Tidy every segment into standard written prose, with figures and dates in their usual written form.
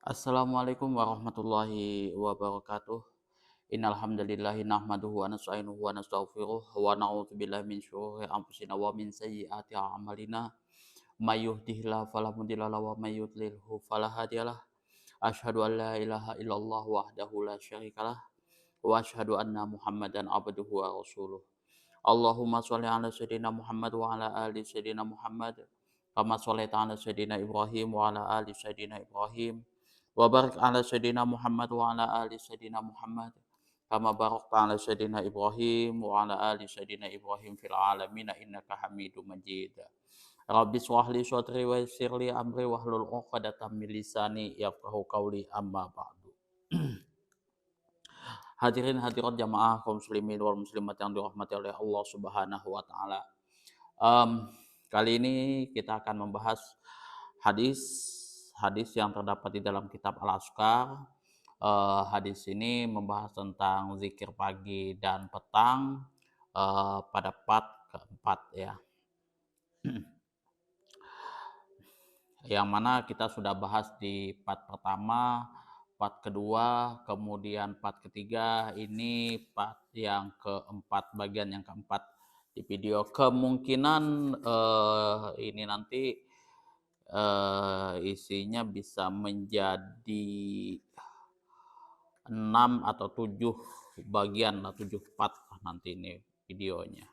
Assalamualaikum warahmatullahi wabarakatuh. Innal hamdalillahi nahmaduhu wa nasta'inuhu wa nastaghfiruh wa na'udzubillahi min syururi anfusina wa min sayyiati a'malina. May yahdihillahu fala mudilla lahu wa may yudlilhu fala hadiyalah. Asyhadu an la ilaha illallah wahdahu la syarikalah wa asyhadu anna Muhammadan abduhu wa rasuluh. Allahumma sholli ala sayyidina Muhammad wa ala ali sayyidina Muhammad kama shallaita ala sayyidina Ibrahim wa ala ali sayyidina Ibrahim wa barik ala sayyidina Muhammad wa ala ali sayyidina Muhammad kama barakta ala sayyidina Ibrahim wa ala ali sayyidina Ibrahim fil alamin innaka Hamidum Majid. Rabbi shrah li sadri wa yassir li amri wahlul 'uqdatam min lisani yafqahu qawli amma ba'du. Hadirin hadirat jamaah kaum muslimin wal muslimat yang dirahmati oleh Allah Subhanahu wa taala. Em, Kali ini kita akan membahas hadis hadis yang terdapat di dalam kitab Al-Azkar. Hadis ini membahas tentang zikir pagi dan petang pada part keempat ya. Yang mana kita sudah bahas di part pertama, part kedua, kemudian part ketiga, ini part yang keempat, bagian yang keempat di video. Kemungkinan ini nanti isinya bisa menjadi 6 atau 7 bagian lah, 7 part nanti ini videonya.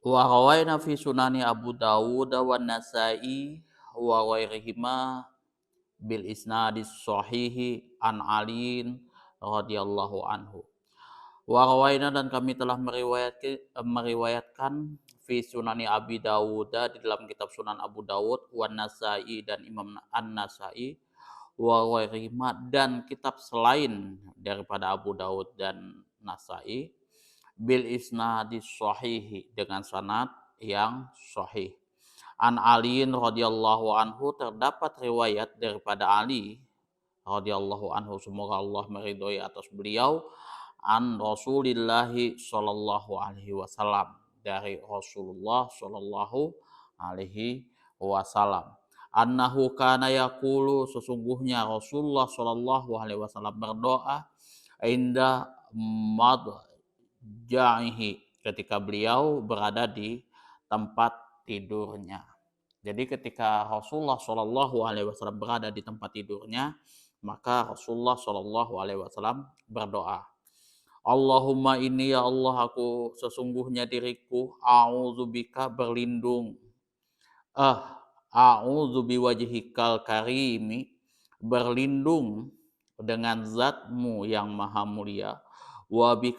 Wa rawaina fi sunani Abu Dawud wa Nasa'i wa ghairihima bil isnadis sahihi an Aliin radhiyallahu anhu. Wa rawaina dan kami telah meriwayatkan fi sunani Abi Dawud di dalam kitab Sunan Abu Dawud wa Nasa'i dan Imam An-Nasa'i wa ghairihima dan kitab selain daripada Abu Dawud dan Nasa'i bil isnadis sahihi dengan sanad yang sahih. An Aliin radhiyallahu anhu terdapat riwayat daripada Ali radhiyallahu anhu, semoga Allah meridhoi atas beliau, an Rasulillahi sallallahu alaihi wasallam, dari Rasulullah sallallahu alaihi wasallam, annahu kana yaqulu, sesungguhnya Rasulullah sallallahu alaihi wasallam berdoa inda madja'ihi, ketika beliau berada di tempat tidurnya. Jadi ketika Rasulullah Shallallahu Alaihi Wasallam berada di tempat tidurnya, maka Rasulullah Shallallahu Alaihi Wasallam berdoa, Allahumma ini ya Allah, aku sesungguhnya diriku, a'udzubika berlindung, a'udzu biwajhikal karimi, berlindung dengan zatmu yang maha mulia, wa bi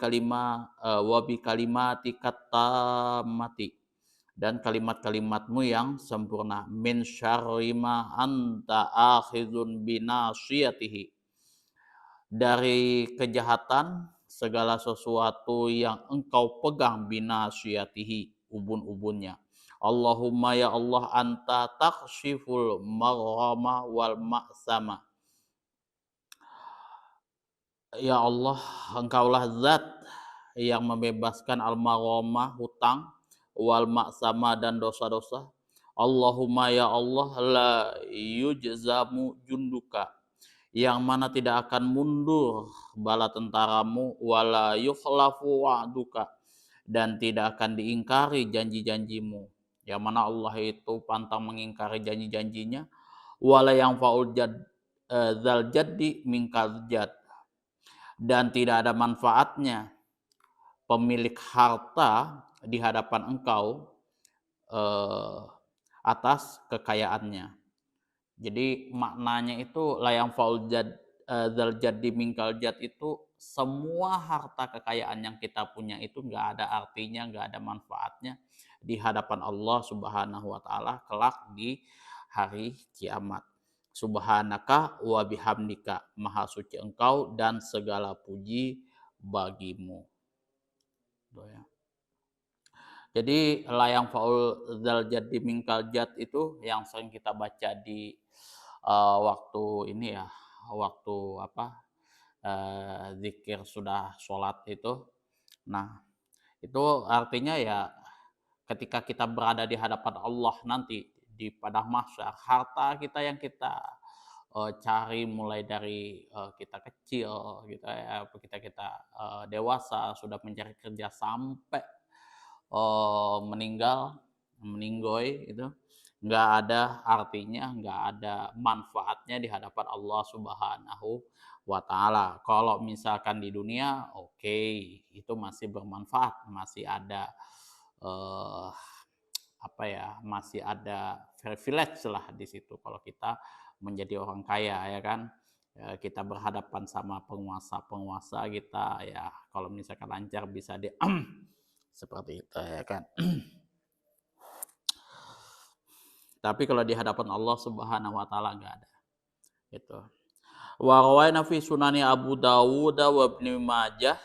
kalimatika tammati, dan kalimat-kalimatmu yang sempurna, min syarri ma anta akhizun binasiyatihi, dari kejahatan segala sesuatu yang engkau pegang, binasiyatihi, ubun-ubunnya. Allahumma ya Allah, anta takshiful maghrama wal ma'sama. Ya Allah, engkaulah zat yang membebaskan al-maghrama, hutang, wal ma'sama, dan dosa-dosa. Allahumma ya Allah, la yujzamu junduka, yang mana tidak akan mundur bala tentaramu, wala yukhlafu wa'duka, dan tidak akan diingkari janji-janjimu. Yang mana Allah itu pantang mengingkari janji-janjinya. Wala yang fa'ul zal jaddi minkal jad, dan tidak ada manfaatnya pemilik harta di hadapan engkau atas kekayaannya. Jadi maknanya itu layang faul zal jaddi minkal jad, itu semua harta kekayaan yang kita punya itu nggak ada artinya, nggak ada manfaatnya di hadapan Allah Subhanahu wa taala kelak di hari kiamat. Subhanaka wa bihamdika, maha suci engkau dan segala puji bagimu. Ya. Jadi layang faul zal jaddi minkal jad itu yang sering kita baca di waktu ini ya, waktu zikir sudah sholat itu. Nah, itu artinya ya ketika kita berada di hadapan Allah nanti di padang mahsyar, harta kita yang kita cari mulai dari kita kecil gitu ya, kita dewasa sudah mencari kerja sampai meninggal, meninggoy itu, nggak ada artinya, nggak ada manfaatnya di hadapan Allah Subhanahu wa Ta'ala. Kalau misalkan di dunia, oke, itu masih bermanfaat, masih ada eh, apa ya, masih ada privilege lah di situ kalau kita menjadi orang kaya ya kan. Ya, kita berhadapan sama penguasa-penguasa kita ya, kalau misalkan lancar bisa di seperti itu ya kan. Tapi kalau di hadapan Allah Subhanahu wa taala enggak ada. Gitu. Wa rawaina fi sunani Abu Dawud wa Ibnu Majah,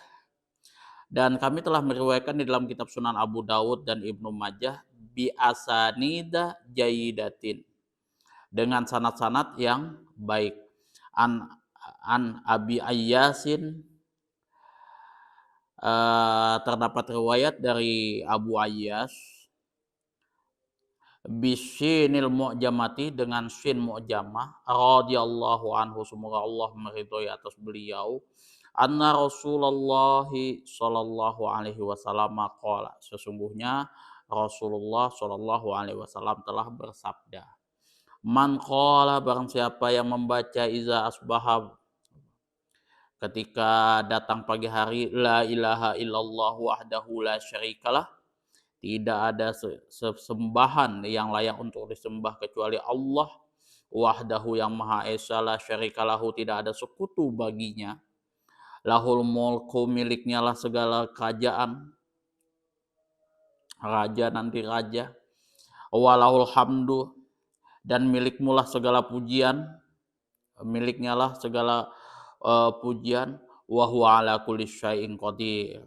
dan kami telah meriwayatkan di dalam kitab Sunan Abu Dawud dan Ibnu Majah bi asanida jayyidatin, dengan sanad-sanad yang baik. An Abi Ayyasin, terdapat riwayat dari Abu Ayyas, bisinil mu'jamati, dengan sin mu'jamah, radhiyallahu anhu, semoga Allah meridhoi atas beliau, anna Rasulullah sallallahu alaihi wasallam qala, sesungguhnya Rasulullah sallallahu alaihi wasallam telah bersabda, man qala, barang siapa yang membaca iza asbaha, ketika datang pagi hari, la ilaha illallah wahdahu la syarikalah, tidak ada sesembahan yang layak untuk disembah kecuali Allah, wahdahu yang maha esa, la syarikalahu tidak ada sekutu baginya, lahul mulku miliknya lah segala kerajaan, raja nanti raja, walahul hamdu dan milikmu lah segala pujian, miliknya lah segala pujian, wa huwa ala kulli syai'in qadir,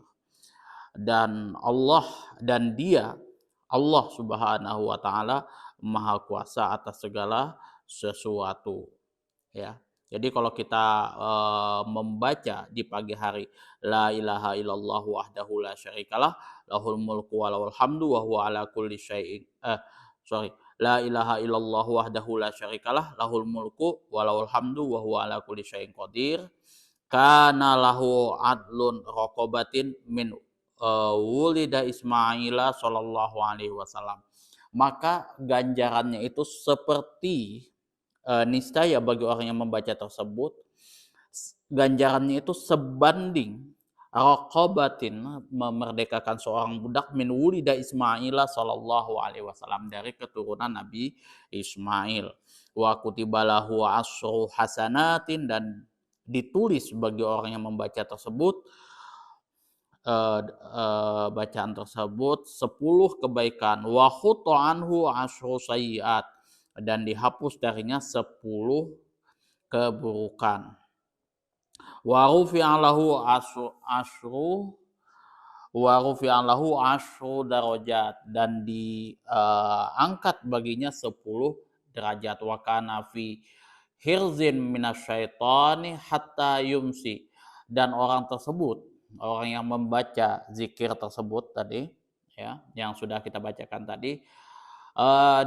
dan Allah dan dia Allah Subhanahu wa taala maha kuasa atas segala sesuatu ya. Jadi kalau kita membaca di pagi hari, la ilaha illallah wahdahu la syarikalah, lahul mulku wa lahul hamdu wa huwa ala kulli syai'in la ilaha illallah wahdahu la syarikalah, lahul mulku wa lahul hamdu wa huwa ala kulli syai'in qadir, kana lahu adlun raqabatin min wulida Ismaila sallallahu alaihi wasallam. Maka ganjarannya itu seperti niscaya bagi orang yang membaca tersebut, ganjarannya itu sebanding raqabatin, memerdekakan seorang budak, min wulida Ismaila sallallahu alaihi wasallam, dari keturunan Nabi Ismail. Wa kutibalahu asru hasanatin, dan ditulis bagi orang yang membaca tersebut bacaan tersebut 10 kebaikan, wa khutta anhu asyru sayyiat, dan dihapus darinya 10 keburukan. Wa rufi'a lahu asyru darajat, dan diangkat baginya 10 derajat. Wa kana fi hirzin minasyaitani hatta yumsi, dan orang tersebut, orang yang membaca zikir tersebut tadi ya, yang sudah kita bacakan tadi,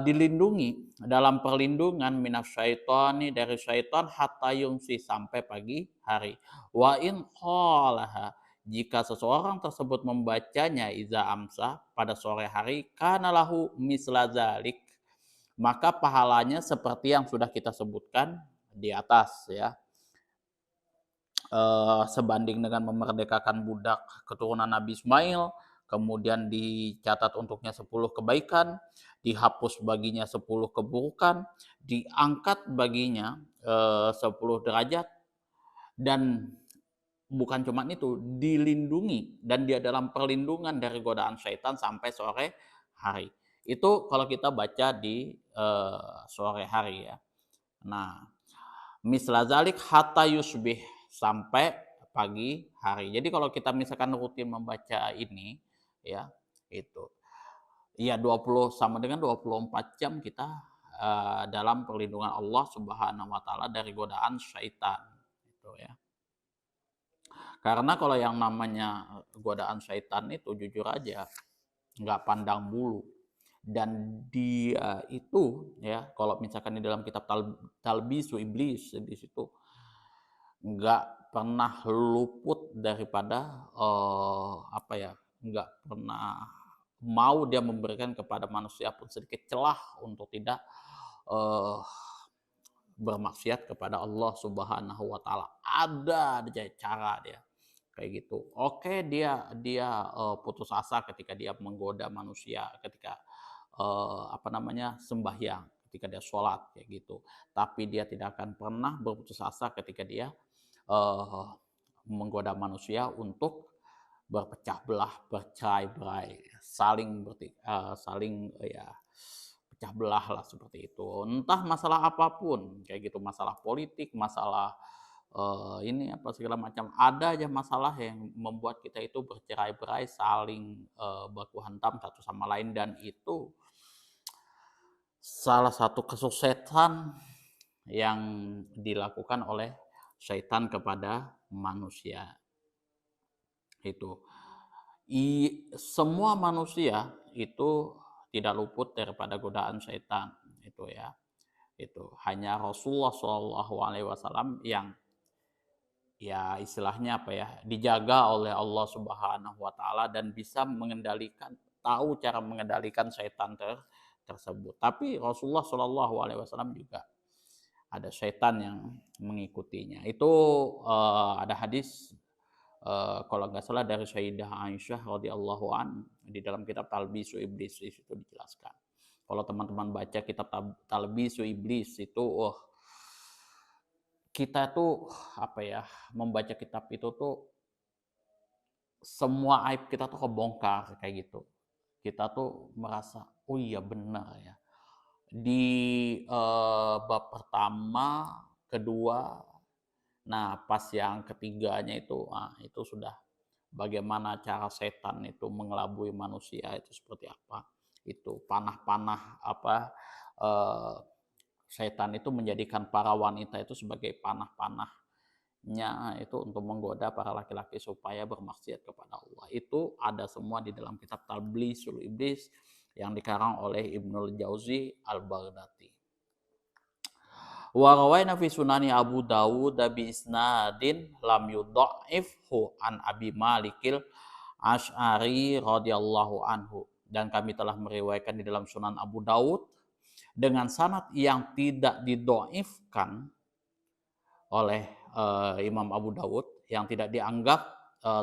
dilindungi dalam perlindungan minasyaitani, dari syaitan, hatta yumsi, sampai pagi hari. Wa in qalaha, jika seseorang tersebut membacanya iza amsa, pada sore hari, kana lahu misla zalik, maka pahalanya seperti yang sudah kita sebutkan di atas ya. Sebanding dengan memerdekakan budak keturunan Nabi Ismail, kemudian dicatat untuknya 10 kebaikan, dihapus baginya 10 keburukan, diangkat baginya 10 derajat, dan bukan cuma itu, dilindungi dan dia dalam perlindungan dari godaan syaitan sampai sore hari. Itu kalau kita baca di sore hari ya. Nah, misla zalik hatta yusbih, sampai pagi hari. Jadi kalau kita misalkan rutin membaca ini ya, itu ya 20 sama dengan 24 jam kita dalam perlindungan Allah Subhanahu wa taala dari godaan syaitan itu ya. Karena kalau yang namanya godaan syaitan itu jujur aja nggak pandang bulu. Dan dia itu ya, kalau misalkan di dalam kitab Talbisu Iblis, di situ nggak pernah luput daripada apa ya, nggak pernah mau dia memberikan kepada manusia pun sedikit celah untuk tidak eh, bermaksiat kepada Allah Subhanahu wa taala. Ada aja cara dia kayak gitu. Oke, dia dia putus asa ketika dia menggoda manusia, ketika apa namanya, sembahyang, ketika dia sholat kayak gitu. Tapi dia tidak akan pernah berputus asa ketika dia eh, menggoda manusia untuk berpecah belah, bercerai-berai, saling ya pecah belah lah seperti itu. Entah masalah apapun, kayak gitu, masalah politik, masalah ini apa segala macam. Ada aja masalah yang membuat kita itu bercerai-berai, saling baku hantam satu sama lain, dan itu salah satu kesuksesan yang dilakukan oleh syaitan kepada manusia. Itu semua manusia itu tidak luput daripada godaan syaitan, itu ya. Itu hanya Rasulullah Shallallahu Alaihi Wasallam yang ya istilahnya apa ya, dijaga oleh Allah Subhanahu Wa Taala dan bisa mengendalikan, tahu cara mengendalikan syaitan tersebut. Tapi Rasulullah Shallallahu Alaihi Wasallam juga ada syaitan yang mengikutinya. Itu ada hadis kalau nggak salah dari Sayyidah Aisyah radhiyallahu an, di dalam kitab Talbisu Iblis itu dijelaskan. Kalau teman-teman baca kitab Talbisu Iblis itu, kita tuh apa ya, membaca kitab itu tuh semua aib kita tuh kebongkar kayak gitu. Kita tuh merasa, oh iya benar ya. Di bab pertama, kedua, nah pas yang ketiganya itu sudah bagaimana cara setan itu mengelabui manusia itu seperti apa. Itu panah-panah apa, eh, setan itu menjadikan para wanita itu sebagai panah-panahnya itu untuk menggoda para laki-laki supaya bermaksiat kepada Allah. Itu ada semua di dalam kitab Talbisul Iblis yang dikarang oleh Ibnul Jauzi Al-Baghdadi. Wa rawaina fi sunani Abu Dawud bi isnadin lam yudha'ifhu an Abi Malikil Asy'ari radhiyallahu anhu. Dan kami telah meriwayatkan di dalam Sunan Abu Dawud dengan sanad yang tidak didoifkan oleh Imam Abu Dawud, yang tidak dianggap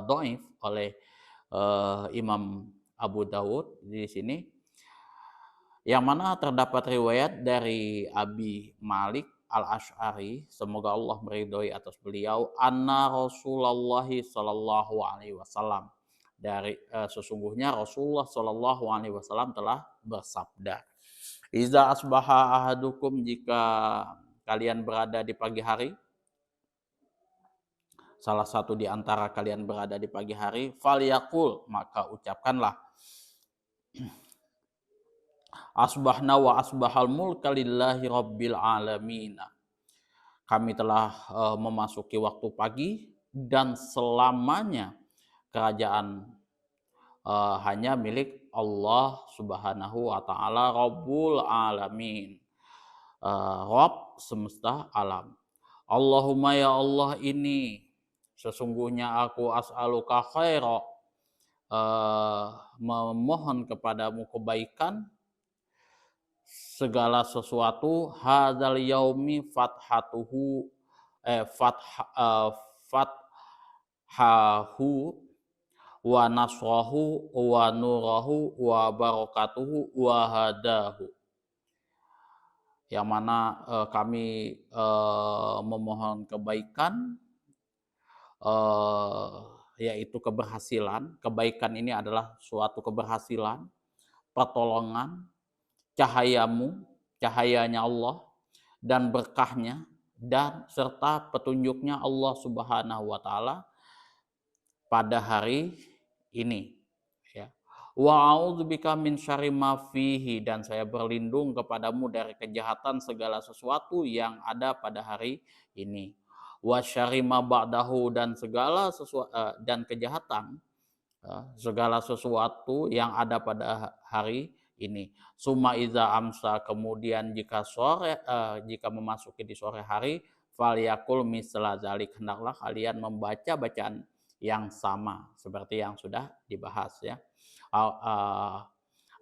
doif oleh Imam Abu Dawud di sini, yang mana terdapat riwayat dari Abi Malik Al-Asy'ari, semoga Allah meridhoi atas beliau, anna Rasulullah sallallahu alaihi wasallam, dari sesungguhnya Rasulullah sallallahu alaihi wasallam telah bersabda, iza asbaha ahadukum, jika kalian berada di pagi hari, salah satu di antara kalian berada di pagi hari, falyaqul, maka ucapkanlah, asbahna wa asbahal mulka lillahi rabbil alamin. Kami telah memasuki waktu pagi dan selamanya kerajaan hanya milik Allah Subhanahu wa taala, Rabbul alamin. Rabb semesta alam. Allahumma ya Allah, ini sesungguhnya aku as'aluka khaira, memohon kepadamu kebaikan segala sesuatu, hadzal yaumi fathatuhu fathahu wa nasrahu wa nurahu wa barakatuhu wa hadahu. Yang mana kami memohon kebaikan, yaitu keberhasilan. Kebaikan ini adalah suatu keberhasilan, pertolongan, cahayamu, cahayanya Allah, dan berkahnya, dan serta petunjuknya Allah Subhanahu wa taala pada hari ini, ya. Wa a'udzubika min syarri ma fihi, dan saya berlindung kepadamu dari kejahatan segala sesuatu yang ada pada hari ini. Wa syarri ma ba'dahu, dan segala sesuatu dan kejahatan segala sesuatu yang ada pada hari ini. Summa iza amsa, kemudian jika memasuki di sore hari, falyakul misla zalik, hendaklah kalian membaca bacaan yang sama seperti yang sudah dibahas ya.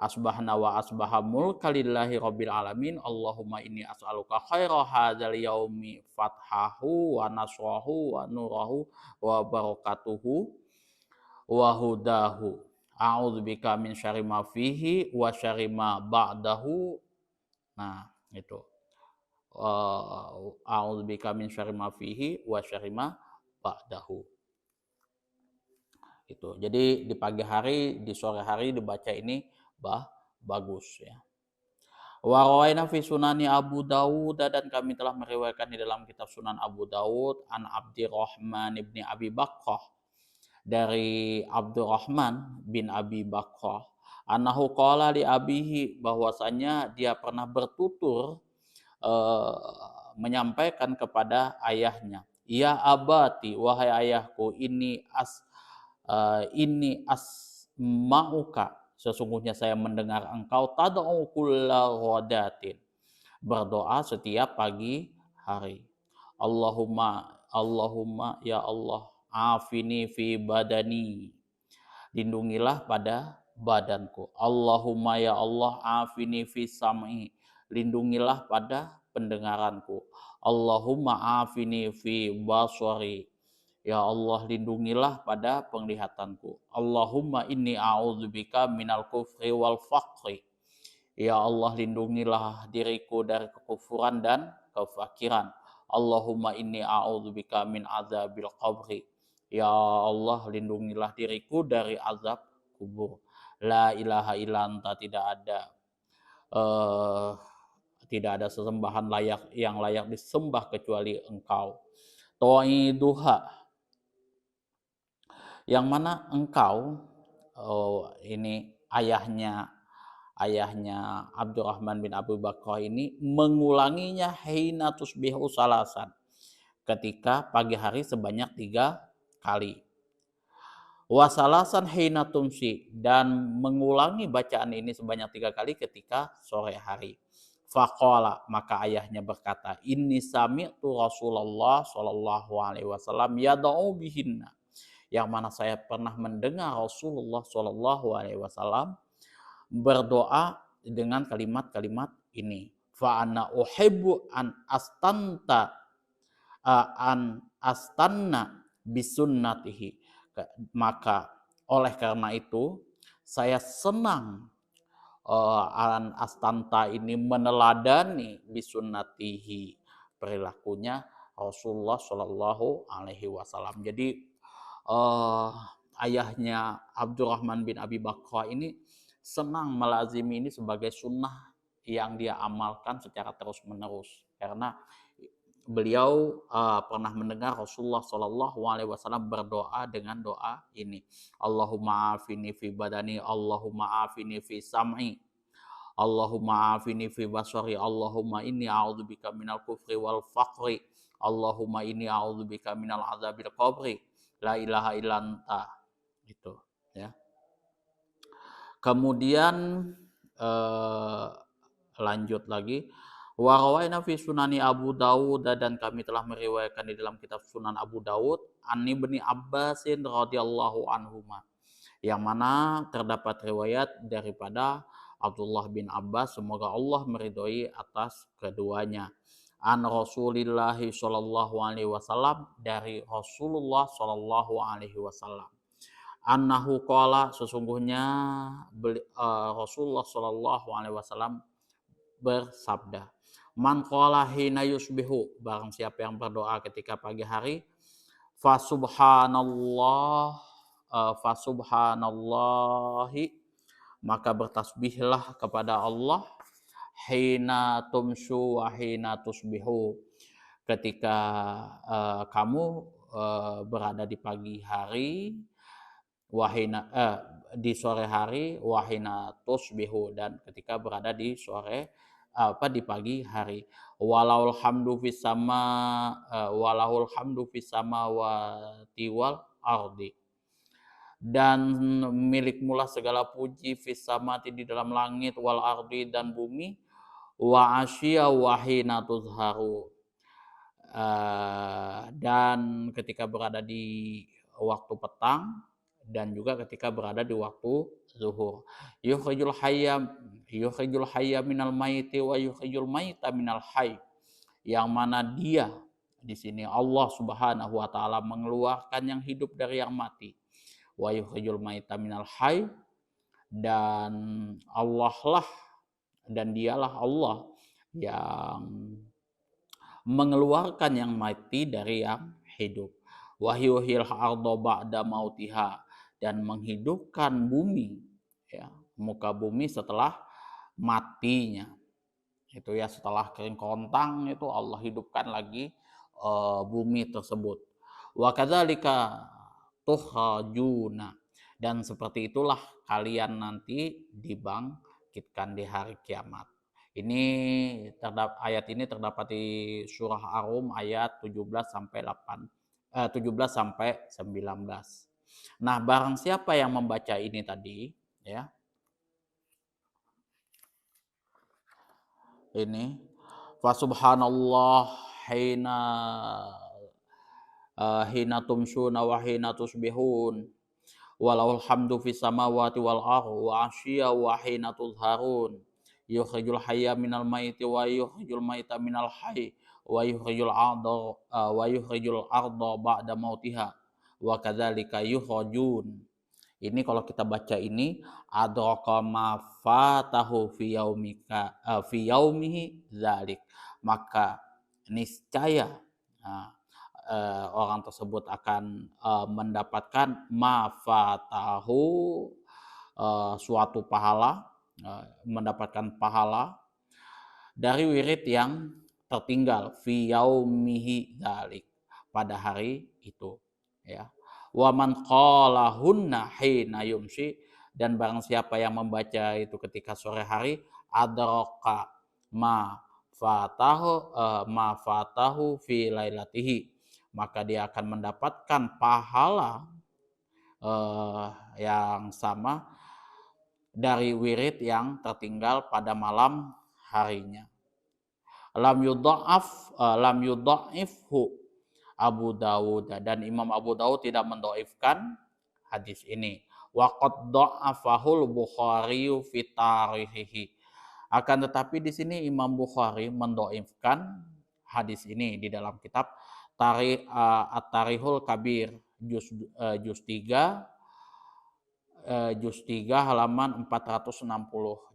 Asbahna wa asbaha mulka lillahi rabbil alamin. Allahumma inni as'aluka khaira hadzal yaumi fathahu wa nasrahu wa nurahu wa barakatuhu wa hudahu. A'udzubika min syarri ma fihi wa syarri ma ba'dahu. Nah, itu. A'udzubika min syarri ma fihi wa syarri ma ba'dahu. Itu. Jadi di pagi hari, di sore hari dibaca ini bagus ya. Wa rawaina fi sunani Abu Dawud, dan kami telah meriwayatkan di dalam kitab Sunan Abu Dawud an Abdurrahman ibni Abi Bakrah, dari Abdurrahman bin Abi Bakrah, annahu qala li abihi, bahwasanya dia pernah bertutur menyampaikan kepada ayahnya, ya abati, wahai ayahku, ini asma'uka, sesungguhnya saya mendengar engkau, tad'u kulla ghadatin, berdoa setiap pagi hari. Allahumma ya Allah, afini fi badani, lindungilah pada badanku. Allahumma ya Allah, afini fi sam'i, lindungilah pada pendengaranku. Allahumma afini fi basari, ya Allah, lindungilah pada penglihatanku. Allahumma inni a'udzubika minal kufri wal faqri, ya Allah, lindungilah diriku dari kekufuran dan kefakiran. Allahumma inni a'udzubika min azabil qabri, ya Allah, lindungilah diriku dari azab kubur. La ilaha illa anta, uh, tidak ada sesembahan yang layak disembah kecuali engkau. To'iduha, yang mana engkau, ini ayahnya Abdurrahman bin Abu Bakrah ini mengulanginya hina tusbihu salasan, ketika pagi hari sebanyak 3 kali. Wasalasan hina tumsi, dan mengulangi bacaan ini sebanyak 3 kali ketika sore hari. Faqala, maka ayahnya berkata, inni sami'tu Rasulullah sallallahu alaihi wasallam yad'u bihinna, yang mana saya pernah mendengar Rasulullah sallallahu alaihi wasallam berdoa dengan kalimat-kalimat ini. Fa ana uhibbu an astanna bisunnatihi, maka oleh karena itu saya senang an astanta ini meneladani bisunnatihi, perilakunya Rasulullah Shallallahu Alaihi Wasallam. Jadi ayahnya Abdurrahman bin Abi Bakrah ini senang melazimi ini sebagai sunnah yang dia amalkan secara terus menerus, karena beliau pernah mendengar Rasulullah Shallallahu Alaihi Wasallam berdoa dengan doa ini. Allahumma afini fi badani, Allahumma afini fi sam'i, Allahumma afini fi basari, Allahumma inni a'udzubika minal kufri wal faqri, Allahumma inni a'udzubika minal azabil qabri, la ilaha illa anta. Itu ya. Kemudian lanjut lagi, wa rawaina fi sunani Abu Dawud, dan kami telah meriwayatkan di dalam kitab Sunan Abu Dawud an Ibni Abbasin radhiyallahu anhuma, yang mana terdapat riwayat daripada Abdullah bin Abbas, semoga Allah meridhoi atas keduanya, an Rasulillah sallallahu alaihi wasallam, dari Rasulullah sallallahu alaihi wasallam, annahu qala, sesungguhnya Rasulullah sallallahu alaihi wasallam bersabda, man qala hina yusbihu, barang siapa yang berdoa ketika pagi hari, fasubhanallahi, maka bertasbihlah kepada Allah, hina tumsu wa hina tusbihu, ketika kamu berada di pagi hari, di sore hari, wahina tusbihu, dan ketika berada di di pagi hari. Walahul hamdu fis samawati wal ardi, dan milikmulah segala puji fis samati di dalam langit wal ardi dan bumi wa asya wa hina tuzharu. Dan ketika berada di waktu petang dan juga ketika berada di waktu zuhur. Yukhrijul hayya minal maiti wa yukhrijul maita minal hayy. Yang mana dia di sini Allah Subhanahu wa taala mengeluarkan yang hidup dari yang mati. Wa yukhrijul maita minal hayy, dan Allah lah dan dialah Allah yang mengeluarkan yang mati dari yang hidup. Wahyuhil ardo ba'da mautiha, dan menghidupkan bumi, ya, muka bumi setelah matinya. Itu ya, setelah kering kontang itu Allah hidupkan lagi bumi tersebut. Wa kadzalika tuhajuna, dan seperti itulah kalian nanti dibangkitkan di hari kiamat. Ini ayat ini terdapat di surah Ar-Rum ayat 17 sampai 17 sampai 19. Nah, barang siapa yang membaca ini tadi, ya. Ini fa subhanallah hina hina tumsuna wa hina tusbihun walahul hamdu fis samawati wal ardi wa asyiya wa hina tuzharun yukhrijul hayya minal maiti wa yukhrijul maita minal hayy wa yukhrijul arda ba'da mautiha wa kadzalika yukhrajun. Ini kalau kita baca ini adraka ma fatahu fi yaumika fi yaumihi dzalik, maka niscaya nah, orang tersebut akan mendapatkan mafatahu, suatu pahala, mendapatkan pahala dari wirid yang tertinggal fi yaumihi dzalik, pada hari itu, ya. Wa man qalahunna hina yumsi, dan barang siapa yang membaca itu ketika sore hari adraka ma fatahu fi lailatihi, maka dia akan mendapatkan pahala yang sama dari wirid yang tertinggal pada malam harinya. Lam yudha'ifhu Abu Dawud, dan Imam Abu Dawud tidak mendoifkan hadis ini. Wa qad dha'afahul Bukhari fi tarihihi. Akan tetapi di sini Imam Bukhari mendoifkan hadis ini di dalam kitab At-Tarihul Kabir juz 3 halaman 460.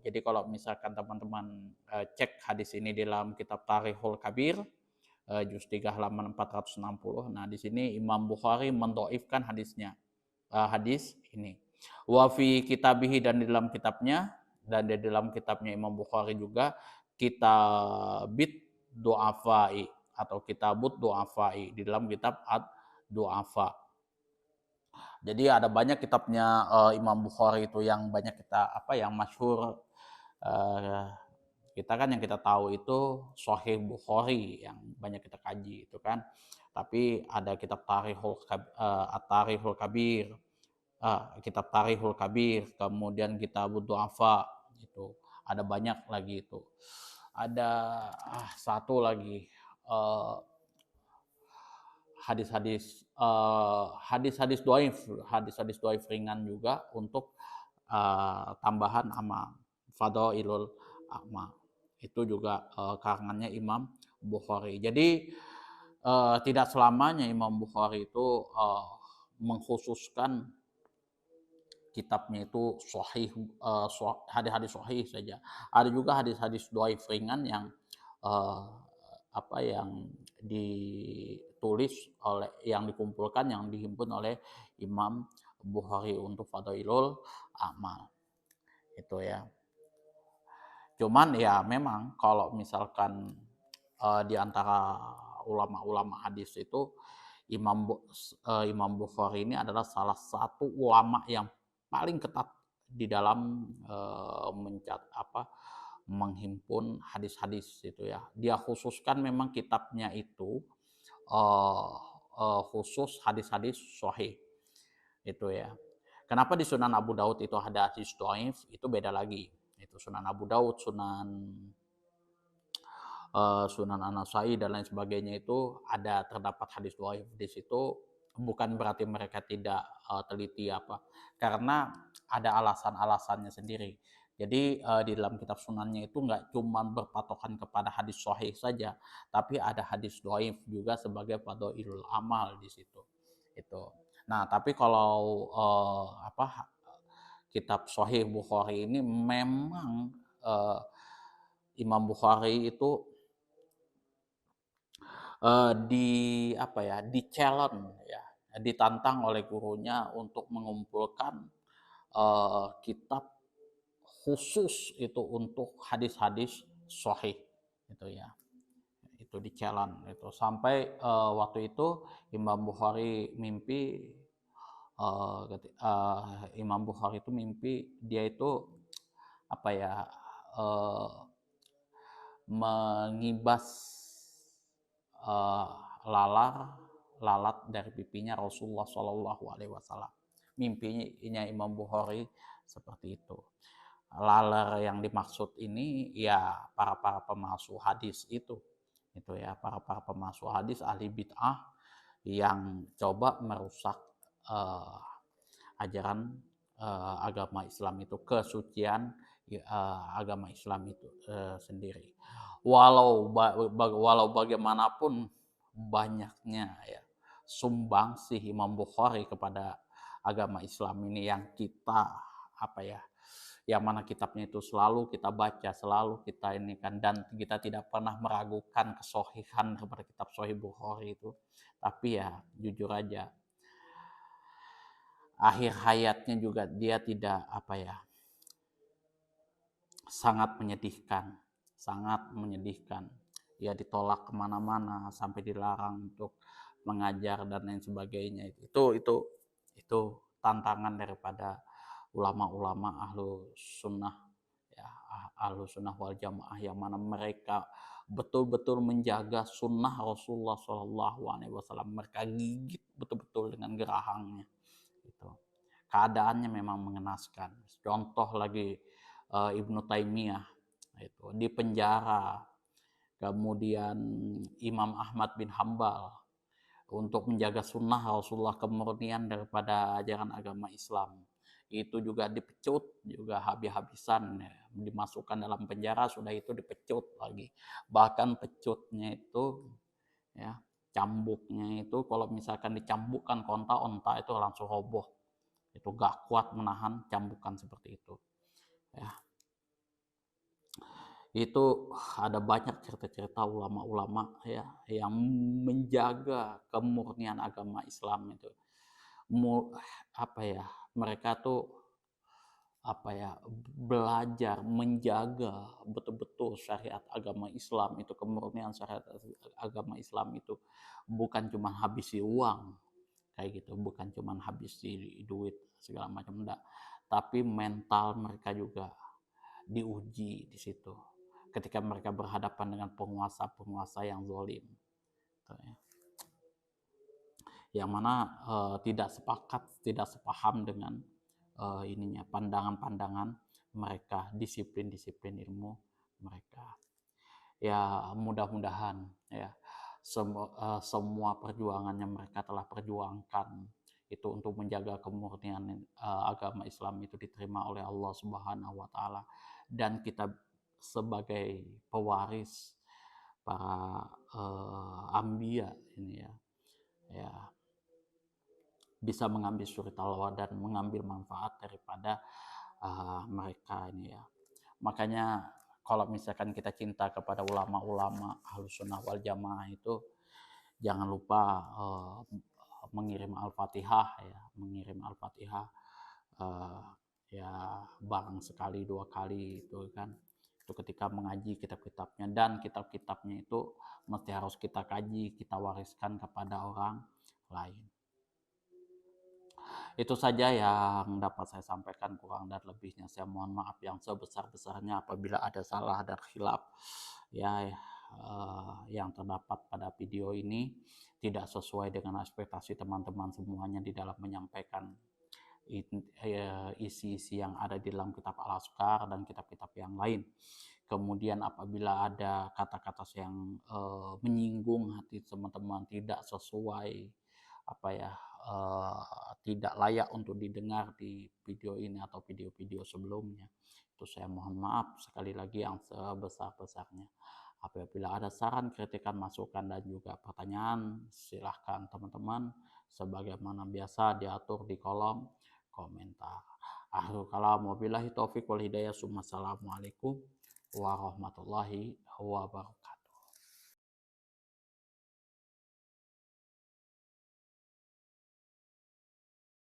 Jadi kalau misalkan teman-teman cek hadis ini di dalam kitab Tarihul Kabir juz 3 halaman 460. Nah, di sini Imam Bukhari mendoifkan hadisnya. Hadis ini. Wa fi kitabihi, dan di dalam kitabnya Imam Bukhari juga Kitabit Du'afai atau Kitabut Du'afai, di dalam kitab Ad-Du'afa. Jadi ada banyak kitabnya Imam Bukhari itu yang banyak yang masyhur, kita kan yang kita tahu itu Sahih Bukhari yang banyak kita kaji itu kan. Tapi ada kitab At-Tarikhul Kabir, kitab Tarikhul Kabir, kemudian Kitabud Du'afa, itu ada banyak lagi itu. Ada satu lagi hadis-hadis dhaif ringan juga untuk tambahan amal fadailul amal, itu juga karangannya Imam Bukhari. Jadi tidak selamanya Imam Bukhari itu mengkhususkan kitabnya itu sahih, hadis-hadis sahih saja. Ada juga hadis-hadis dhaif ringan yang yang dikumpulkan, yang dihimpun oleh Imam Bukhari untuk fadailul amal. Itu ya. Cuman ya memang kalau misalkan di antara ulama-ulama hadis itu Imam Bukhari ini adalah salah satu ulama yang paling ketat di dalam menghimpun hadis-hadis itu ya. Dia khususkan memang kitabnya itu khusus hadis-hadis sahih itu ya. Kenapa di Sunan Abu Daud itu ada hadis dhaif, itu beda lagi. Itu Sunan Abu Daud, Sunan An-Nasai dan lain sebagainya itu terdapat hadis dhaif di situ, bukan berarti mereka tidak teliti apa, karena ada alasan-alasannya sendiri. Jadi di dalam kitab sunannya itu nggak cuma berpatokan kepada hadis sahih saja, tapi ada hadis dhaif juga sebagai fadhailul amal di situ. Itu. Nah, tapi kalau kitab Sahih Bukhari ini memang Imam Bukhari itu di apa ya, di-challenge ya, ditantang oleh gurunya untuk mengumpulkan kitab khusus itu untuk hadis-hadis sahih gitu ya. Itu di-challenge itu sampai waktu itu Imam Bukhari mimpi Imam Bukhari itu mimpi dia itu apa ya, mengibas uh, lalat dari pipinya Rasulullah Shallallahu Alaihi Wasallam. Mimpinya Imam Bukhari seperti itu. Lalar yang dimaksud ini ya para pemalsu hadis itu ya, para pemalsu hadis ahli bid'ah yang coba merusak uh, ajaran agama Islam itu, kesucian agama Islam itu sendiri. Walau bagaimanapun banyaknya ya sumbangsih Imam Bukhari kepada agama Islam ini yang kita yang mana kitabnya itu selalu kita baca, selalu kita ini kan, dan kita tidak pernah meragukan kesohihan kepada kitab Sahih Bukhari itu. Tapi ya jujur aja, akhir hayatnya juga dia tidak sangat menyedihkan. Dia ditolak kemana-mana sampai dilarang untuk mengajar dan lain sebagainya. Itu tantangan daripada ulama-ulama ahlu sunnah ya, ahlu sunnah wal jamaah, yang mana mereka betul-betul menjaga sunnah Rasulullah Shallallahu Alaihi Wasallam. Mereka gigit betul-betul dengan gerahangnya. Gitu. Keadaannya memang mengenaskan. Contoh lagi Ibnu Taimiyah itu di penjara, kemudian Imam Ahmad bin Hambal untuk menjaga sunnah Rasulullah, kemurnian daripada ajaran agama Islam, itu juga dipecut juga habis-habisan ya. Dimasukkan dalam penjara, sudah itu dipecut lagi, bahkan pecutnya itu ya, cambuknya itu kalau misalkan dicambukkan ke onta itu langsung roboh, itu gak kuat menahan cambukan seperti itu ya. Itu ada banyak cerita-cerita ulama-ulama ya yang menjaga kemurnian agama Islam itu. Mereka tuh belajar menjaga betul-betul syariat agama Islam itu, kemurnian syariat agama Islam itu bukan cuma habisi uang kayak gitu, bukan cuma habisi duit segala macam, enggak, tapi mental mereka juga diuji di situ ketika mereka berhadapan dengan penguasa-penguasa yang zalim, yang mana tidak sepaham dengan pandangan-pandangan mereka, disiplin ilmu mereka. Ya mudah-mudahan ya semua perjuangan yang mereka telah perjuangkan itu untuk menjaga kemurnian agama Islam itu diterima oleh Allah Subhanahu wa taala, dan kita sebagai pewaris para anbiya ini ya bisa mengambil suri talawah dan mengambil manfaat daripada mereka ini ya. Makanya kalau misalkan kita cinta kepada ulama-ulama Ahlus Sunnah wal Jamaah itu, jangan lupa mengirim Al-Fatihah ya barang sekali 2 kali itu kan. Itu ketika mengaji kitab-kitabnya, dan kitab-kitabnya itu mesti harus kita kaji, kita wariskan kepada orang lain. Itu saja yang dapat saya sampaikan, kurang dan lebihnya saya mohon maaf yang sebesar-besarnya apabila ada salah dan khilaf ya yang terdapat pada video ini tidak sesuai dengan ekspektasi teman-teman semuanya di dalam menyampaikan isi-isi yang ada di dalam kitab Al-Azkar dan kitab-kitab yang lain. Kemudian apabila ada kata-kata yang menyinggung hati teman-teman, tidak sesuai apa ya, tidak layak untuk didengar di video ini atau video-video sebelumnya, itu saya mohon maaf sekali lagi yang sebesar-besarnya. Apabila ada saran, kritikan, masukan, dan juga pertanyaan, silahkan teman-teman sebagaimana biasa diatur di kolom komentar. Akhirul kalam, wabillahi taufiq wal hidayah. Assalamualaikum warahmatullahi wabarakatuh.